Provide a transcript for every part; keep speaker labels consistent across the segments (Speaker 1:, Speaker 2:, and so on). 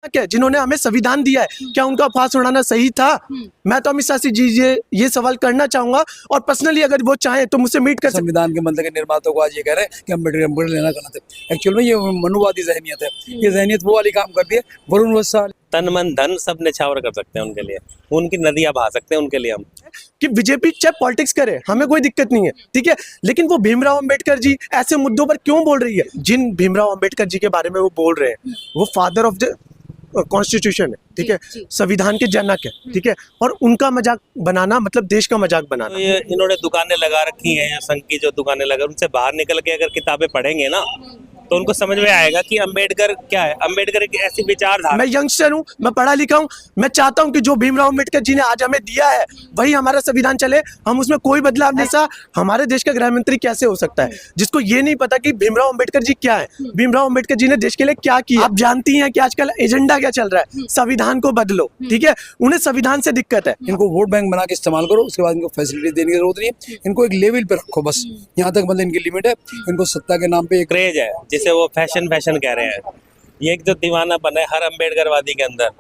Speaker 1: क्या जिन्होंने हमें संविधान दिया है, क्या उनका फांस उड़ाना सही था? मैं तो अमित शाह जी ये सवाल करना चाहूंगा, और पर्सनली अगर वो चाहे तो मुझसे मीट कर सकते।
Speaker 2: संविधान के मतलब के निर्माताओं को आज ये कह रहे हैं कि अम्बेडकर लेना गलत है। एक्चुअल में ये मनुवादी जहनियत है। ये जहनियत वो वाली काम करती है। वरुण वत्सल
Speaker 3: तन मन धन सब निछावर कर सकते हैं उनके लिए, उनकी नदियां बहा सकते हैं उनके लिए हम।
Speaker 1: कि बीजेपी चाहे पॉलिटिक्स करे, हमें कोई दिक्कत नहीं है, ठीक है, लेकिन वो भीमराव अंबेडकर जी ऐसे मुद्दों पर क्यों बोल रही है? जिन भीमराव अंबेडकर जी के बारे में वो बोल रहे हैं, वो फादर ऑफ द कॉन्स्टिट्यूशन है, ठीक है, संविधान के जनक है, ठीक है, और उनका मजाक बनाना मतलब देश का मजाक बनाना।
Speaker 3: तो ये इन्होंने दुकानें लगा रखी हैं, संघ की जो दुकानें लगा, उनसे बाहर निकल के अगर किताबें पढ़ेंगे ना तो उनको समझ में आएगा कि अंबेडकर क्या है। अंबेडकर एक ऐसी विचारधारा।
Speaker 1: मैं यंगस्टर हूँ, मैं पढ़ा लिखा हूँ, मैं चाहता हूँ कि जो भीमराव अंबेडकर जी ने आज हमें दिया है वही हमारा संविधान चले, हम उसमें कोई बदलाव नहीं। सा हमारे देश का गृह मंत्री कैसे हो सकता है जिसको ये नहीं पता कि भीमराव अंबेडकर जी क्या है, भीमराव अंबेडकर जी ने देश के लिए क्या किया? आप जानती हैं कि आजकल एजेंडा क्या चल रहा है, संविधान को बदलो, ठीक है, उन्हें संविधान से दिक्कत है।
Speaker 2: इनको वोट बैंक बना के इस्तेमाल करो, उसके बाद इनको फैसिलिटी देने की जरूरत नहीं है। इनको एक लेवल पे रखो बस, यहाँ तक मतलब इनकी लिमिट है। इनको सत्ता के नाम पे एक
Speaker 3: क्रेज है जिसे वो फैशन कह रहे हैं। ये एक जो दीवाना बना है हर अंबेडकरवादी के अंदर,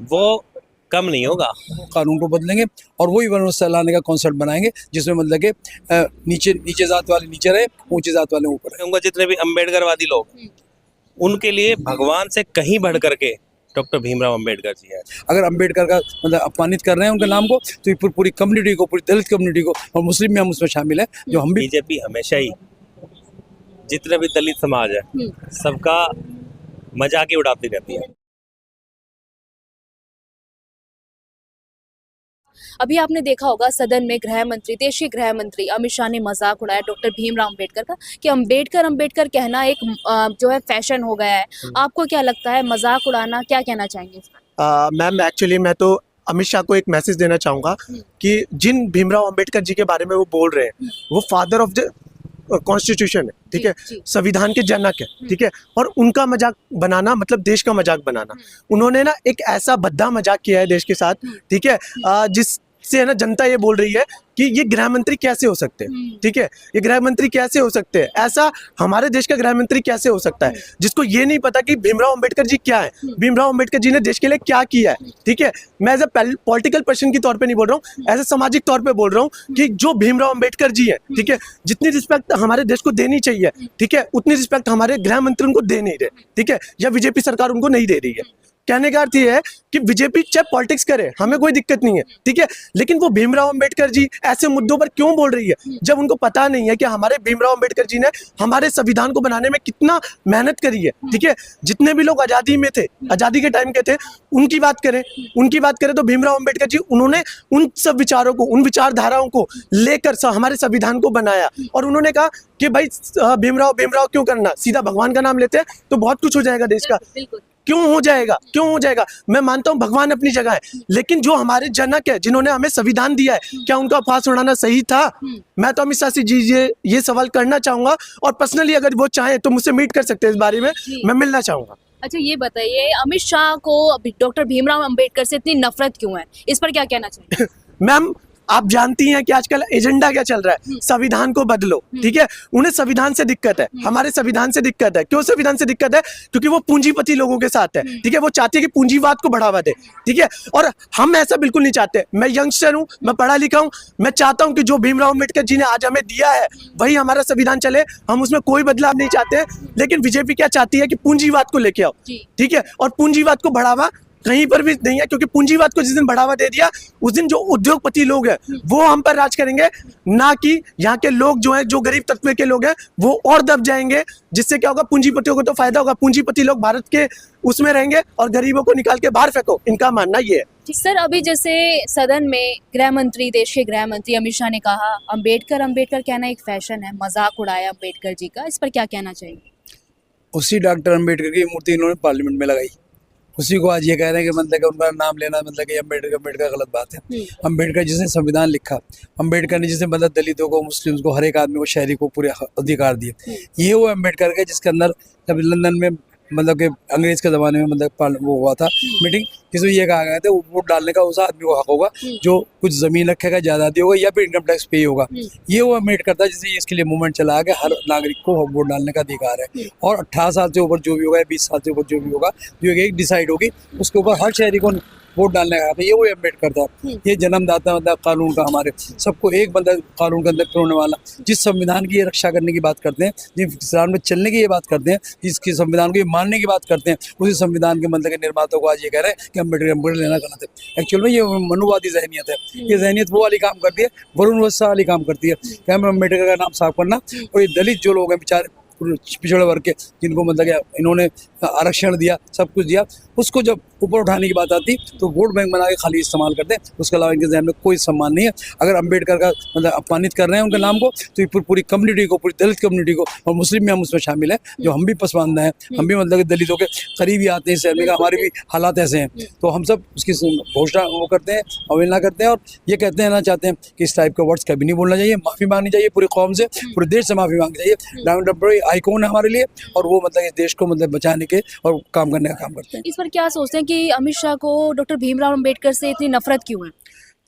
Speaker 3: वो कम नहीं होगा।
Speaker 2: कानून को बदलेंगे और वही वनवस्था लाने का कॉन्सेप्ट बनाएंगे जिसमें मतलब कि नीचे जात वाले नीचे रहे, ऊंची जात वाले ऊपर रहे।
Speaker 3: उनका जितने भी अंबेडकरवादी लोग, उनके लिए भगवान से कहीं बढ़ करके डॉक्टर भीमराव अंबेडकर जी है।
Speaker 2: अगर अंबेडकर का मतलब अपमानित कर रहे हैं उनके नाम को, तो ये पूरी कम्युनिटी को, पूरी दलित कम्युनिटी को, और मुस्लिम में हम उसमें शामिल हैं, जो हम भी।
Speaker 3: बीजेपी हमेशा ही जितने भी दलित समाज है सबका मजाक ही उड़ाती रहती है।
Speaker 4: अभी आपने देखा होगा सदन में गृह मंत्री, देशीय गृह मंत्री अमित शाह ने मजाक उड़ाया डॉक्टर भीमराव अंबेडकर का कि अंबेडकर कहना एक जो है फैशन हो गया है। आपको क्या लगता है, मजाक उड़ाना, क्या कहना चाहेंगे?
Speaker 1: मैम एक्चुअली मैं तो अमित शाह को एक मैसेज देना चाहूँगा कि जिन भीमराव अंबेडकर जी के बारे में वो बोल रहे हैं, वो फादर ऑफ द कॉन्स्टिट्यूशन है, ठीक है, संविधान के जनक है, ठीक है, और उनका मजाक बनाना मतलब देश का मजाक बनाना। उन्होंने ना एक ऐसा भद्दा मजाक किया है देश के साथ, ठीक है, जिससे है ना जनता ये बोल रही है कि ये गृह मंत्री कैसे हो सकते हैं, ठीक है, ये गृह मंत्री कैसे हो सकते हैं, ऐसा हमारे देश का गृह मंत्री कैसे हो सकता है जिसको ये नहीं पता कि भीमराव अंबेडकर जी क्या है, भीमराव अंबेडकर जी ने देश के लिए क्या किया है, ठीक है। मैं एज ए पॉलिटिकल पर्सन के तौर पे नहीं बोल रहा हूँ, एज ए सामाजिक तौर पे बोल रहा हूँ कि जो भीमराव अंबेडकर जी है, ठीक है, जितनी रिस्पेक्ट हमारे देश को देनी चाहिए, ठीक है, उतनी रिस्पेक्ट हमारे गृह मंत्री उनको दे नहीं रहे, ठीक है, या बीजेपी सरकार उनको नहीं दे रही है। कहने का अर्थ ये है कि बीजेपी चाहे पॉलिटिक्स करे, हमें कोई दिक्कत नहीं है, ठीक है, लेकिन वो भीमराव अंबेडकर जी ऐसे मुद्दों पर क्यों बोल रही है जब उनको पता नहीं है कि हमारे भीमराव अंबेडकर जी ने हमारे संविधान को बनाने में कितना मेहनत करी है, ठीक है। जितने भी लोग आज़ादी में थे, आज़ादी के टाइम के थे, उनकी बात करें तो भीमराव अंबेडकर जी उन्होंने उन सब विचारों को, उन विचारधाराओं को लेकर हमारे संविधान को बनाया, और उन्होंने कहा कि भाई भीमराव क्यों करना, सीधा भगवान का नाम लेते हैं तो बहुत कुछ हो जाएगा देश का। क्यों हो जाएगा? मैं मानता हूं भगवान अपनी जगह है, लेकिन जो हमारे जनक है, जिन्होंने हमें संविधान दिया है, क्या उनका फांस उड़ाना सही था? मैं तो अमित शाह जी ये सवाल करना चाहूंगा, और पर्सनली अगर वो चाहे तो मुझसे मीट कर सकते हैं, इस बारे में मैं मिलना चाहूंगा।
Speaker 4: अच्छा ये बताइए, अमित शाह को डॉक्टर भीमराव अंबेडकर से इतनी नफरत क्यों है, इस पर क्या कहना चाहिए?
Speaker 1: मैम आप जानती हैं कि आजकल एजेंडा क्या चल रहा है, संविधान को बदलो, ठीक है, उन्हें संविधान से दिक्कत है, हमारे संविधान से दिक्कत है। क्यों संविधान से दिक्कत है? क्योंकि वो पूंजीपति लोगों के साथ है, ठीक है, वो चाहती है कि पूंजीवाद को बढ़ावा दे, ठीक है, और हम ऐसा बिल्कुल नहीं चाहते। मैं यंगस्टर हूँ, मैं पढ़ा लिखा हूँ, मैं चाहता हूँ कि जो भीमराव अंबेडकर जी ने आज हमें दिया है वही हमारा संविधान चले, हम उसमें कोई बदलाव नहीं चाहते। लेकिन बीजेपी क्या चाहती है कि पूंजीवाद को लेके आओ, ठीक है, और पूंजीवाद को बढ़ावा कहीं पर भी नहीं है, क्योंकि पूंजीवाद को जिस दिन बढ़ावा दे दिया उस दिन जो उद्योगपति लोग हैं वो हम पर राज करेंगे, ना कि यहाँ के लोग जो हैं, जो गरीब तबके के लोग हैं वो और दब जाएंगे, जिससे क्या होगा, पूंजीपतियों को तो फायदा होगा, पूंजीपति लोग भारत के उसमें रहेंगे और गरीबों को निकाल के बाहर फेंको, इनका मानना ये है।
Speaker 4: सर अभी जैसे सदन में गृह मंत्री, देश के गृह मंत्री अमित शाह ने कहा अंबेडकर कहना एक फैशन है, मजाक उड़ाया अंबेडकर जी का, इस पर क्या कहना चाहिए?
Speaker 2: उसी डॉक्टर अंबेडकर की मूर्ति इन्होंने पार्लियामेंट में लगाई, उसी को आज ये कह रहे हैं कि मतलब कि उनका नाम लेना मतलब कि अंबेडकर गलत बात है। अंबेडकर जिसने संविधान लिखा, अंबेडकर ने जिसने मतलब दलितों को, मुस्लिम्स को, हर एक आदमी को, शहरी को पूरे अधिकार दिए, ये वो अंबेडकर के जिसके अंदर जब लंदन में मतलब कि अंग्रेज के ज़माने में मतलब वो हुआ था मीटिंग, जिसमें ये कहा गया था वोट डालने का उस आदमी को हक होगा जो कुछ ज़मीन रखेगा, जायदादी होगा या फिर इनकम टैक्स पे होगा। ये वो अम्बेडकर करता है, जिससे इसके लिए मूवमेंट चला कि हर नागरिक को वोट डालने का अधिकार है, और 18 साल से ऊपर जो भी होगा, 20 साल से ऊपर जो भी होगा, जो एक डिसाइड होगी उसके ऊपर हर शहरी को वोट डालने का था। ये वो अम्बेडकर था, ये जन्मदाता मतलब कानून का, हमारे सबको एक बंदा कानून के अंदर पिरोने वाला, जिस संविधान की ये रक्षा करने की बात करते हैं, जिस संविधान में चलने की ये बात करते हैं, जिसकी संविधान को ये मानने की बात करते हैं, उसी संविधान के मतलब के निर्माताओं को आज ये कह रहे हैं कि अम्बेडकर लेना गलत है। एक्चुअल में ये मनुवादी जहनीत है, ये जहनीत वो वाली काम करती है, वरुण वस्सा वाली काम करती है कि हमें अम्बेडकर का नाम साफ करना, और ये दलित जो लोग हैं बेचारे पिछड़े वर्ग के, जिनको मतलब इन्होंने आरक्षण दिया, सब कुछ दिया, उसको जब ऊपर उठाने की बात आती तो वोट बैंक बना के खाली इस्तेमाल करते हैं, उसके अलावा इनके जहन में कोई सम्मान नहीं है। अगर अम्बेडकर का मतलब अपमानित कर रहे हैं उनके नाम को, तो ये पूरी कम्युनिटी को, पूरी दलित कम्युनिटी को, और मुस्लिम में हम उसमें शामिल हैं, जो हम भी पसमानदा हैं, हम भी मतलब दलितों के करीब ही आते हैं, इस शहर में हमारे भी हालात ऐसे हैं, तो हम सब उसकी घोषणा वो करते हैं, अवहेलना करते हैं, और ये कहते हैं ना चाहते हैं कि इस टाइप के वर्ड्स कभी नहीं बोलना चाहिए, माफ़ी मांगनी चाहिए पूरी कौम से, पूरे देश से माफ़ी मांगनी चाहिए। डॉक्टर बड़े आइकॉन है हमारे लिए, और वो मतलब इस देश को मतलब बचाने के और काम करने का काम करते हैं।
Speaker 4: इस पर क्या सोचते हैं कि अमित शाह को डॉक्टर भीमराव अंबेडकर से इतनी नफरत क्यों है?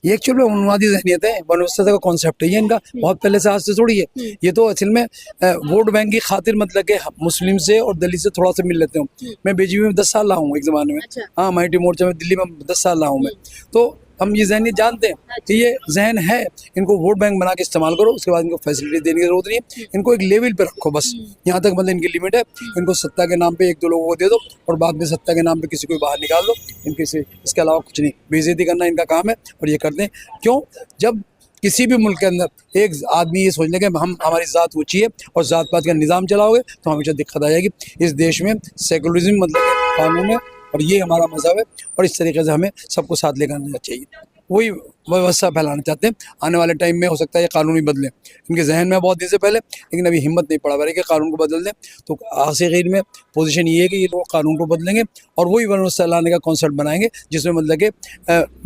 Speaker 2: ये एक्चुअल में उन्मादी जहनीत है, वनवस्था का कॉन्सेप्ट है ये इनका, बहुत पहले से आज से थोड़ी है। ये तो असल में वोट बैंक की खातिर मतलब कि मुस्लिम से और दलित से थोड़ा सा मिल लेते हूँ। मैं बीजेपी में 10 साल रहा हूँ एक ज़माने में,
Speaker 4: अच्छा।
Speaker 2: हाँ माइटी मोर्चा में दिल्ली में 10 साल रहा हूँ मैं, तो हम ये जहनीत जानते हैं कि ये जहन है, इनको वोट बैंक बना के इस्तेमाल करो, उसके बाद इनको फैसिलिटी देने की जरूरत नहीं है, इनको एक लेवल पे रखो बस, यहाँ तक मतलब इनकी लिमिट है। इनको सत्ता के नाम पे 1-2 लोगों को दे दो, और बाद में सत्ता के नाम पे किसी को बाहर निकाल दो, इनके से इसके अलावा कुछ नहीं। बेइज्जती करना इनका काम है, और ये करते हैं। क्यों? जब किसी भी मुल्क के अंदर एक आदमी ये सोचने के हम हमारी ज़ात ऊँची है और ज़ात पात का निज़ाम चलाओगे तो हमेशा दिक्कत आ जाएगी। इस देश में सेकुलरिज्म मतलब कानून है, और ये हमारा मज़हब है, और इस तरीके से हमें सबको साथ लेकर आना चाहिए। वही व्यवस्था फैलाना चाहते हैं। आने वाले टाइम में हो सकता है ये कानून ही बदले, इनके जहन में बहुत दिन से पहले, लेकिन अभी हिम्मत नहीं पड़ा कि कानून को बदल दें। तो आखिर में पोजीशन ये है कि ये लोग कानून को बदलेंगे और वही व्यवस्था लाने का कॉन्सेप्ट बनाएंगे, जिसमें मतलब कि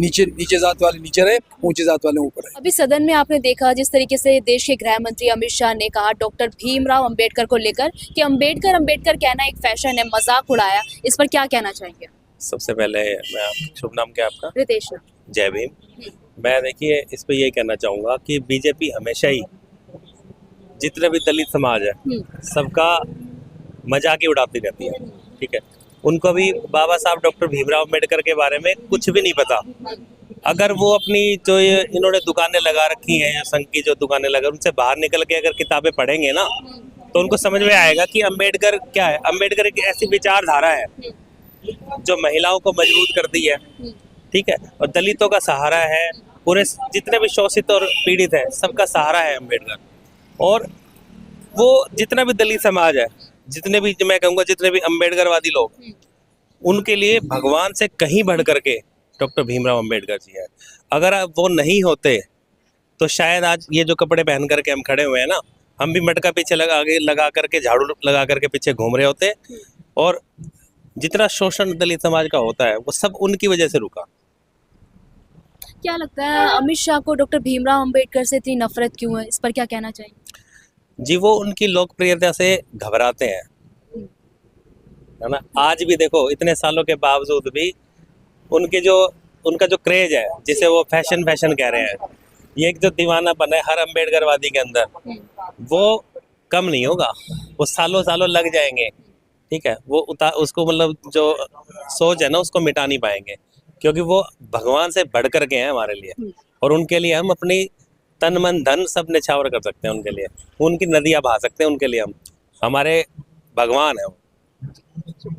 Speaker 2: नीचे जात वाले नीचे रहे, ऊंची जात वाले ऊपर रहे।
Speaker 4: अभी सदन में आपने देखा जिस तरीके से देश के गृह मंत्री अमित शाह ने कहा डॉक्टर भीमराव अंबेडकर को लेकर कि अंबेडकर कहना एक फैशन है, मजाक उड़ाया, इस पर क्या कहना चाहेंगे?
Speaker 3: सबसे पहले मैं शुभ नाम क्या आपका?
Speaker 4: रितेश।
Speaker 3: जय भीम। मैं देखिए इस पे ये कहना चाहूँगा कि बीजेपी हमेशा ही जितने भी दलित समाज है सबका मजाक ही उड़ाती रहती है, ठीक है। उनको भी बाबा साहब डॉक्टर भीमराव अम्बेडकर के बारे में कुछ भी नहीं पता। अगर वो अपनी जो ये इन्होंने दुकानें लगा रखी हैं, संघ की जो दुकानें लगा, उनसे बाहर निकल के अगर किताबें पढ़ेंगे ना तो उनको समझ में आएगा कि अम्बेडकर क्या है। अम्बेडकर एक ऐसी विचारधारा है जो महिलाओं को मजबूत करती है, ठीक है, और दलितों का सहारा है, पूरे जितने भी शोषित और पीड़ित है सबका सहारा है अम्बेडकर। और वो जितना भी दलित समाज है, जितने भी मैं कहूँगा जितने भी अम्बेडकरवादी लोग, उनके लिए भगवान से कहीं बढ़ करके डॉक्टर भीमराव अम्बेडकर जी है। अगर वो नहीं होते तो शायद आज ये जो कपड़े पहन करके हम खड़े हुए हैं ना, हम भी मटका पीछे लगा करके झाड़ू लगा करके पीछे घूम रहे होते, और जितना शोषण दलित समाज का होता है वो सब उनकी वजह से रुका।
Speaker 4: क्या लगता है अमित शाह को डॉक्टर भीमराव अंबेडकर से इतनी नफरत क्यों है, इस पर क्या कहना चाहिए?
Speaker 3: जी वो उनकी लोकप्रियता से घबराते हैं, है ना। आज भी देखो इतने सालों के बावजूद भी उनका जो क्रेज है, जिसे वो फैशन कह रहे हैं, ये एक जो दीवानापन है हर अम्बेडकरवादी के अंदर, वो कम नहीं होगा। वो सालों लग जाएंगे, ठीक है। वो उसको मतलब जो सोच है ना उसको मिटा नहीं पाएंगे, क्योंकि वो भगवान से बढ़ कर के हैं हमारे लिए, और उनके लिए हम अपनी तन मन धन सब निछावर कर सकते हैं उनके लिए, उनकी नदियाँ बहा सकते हैं उनके लिए, हम हमारे भगवान है वो।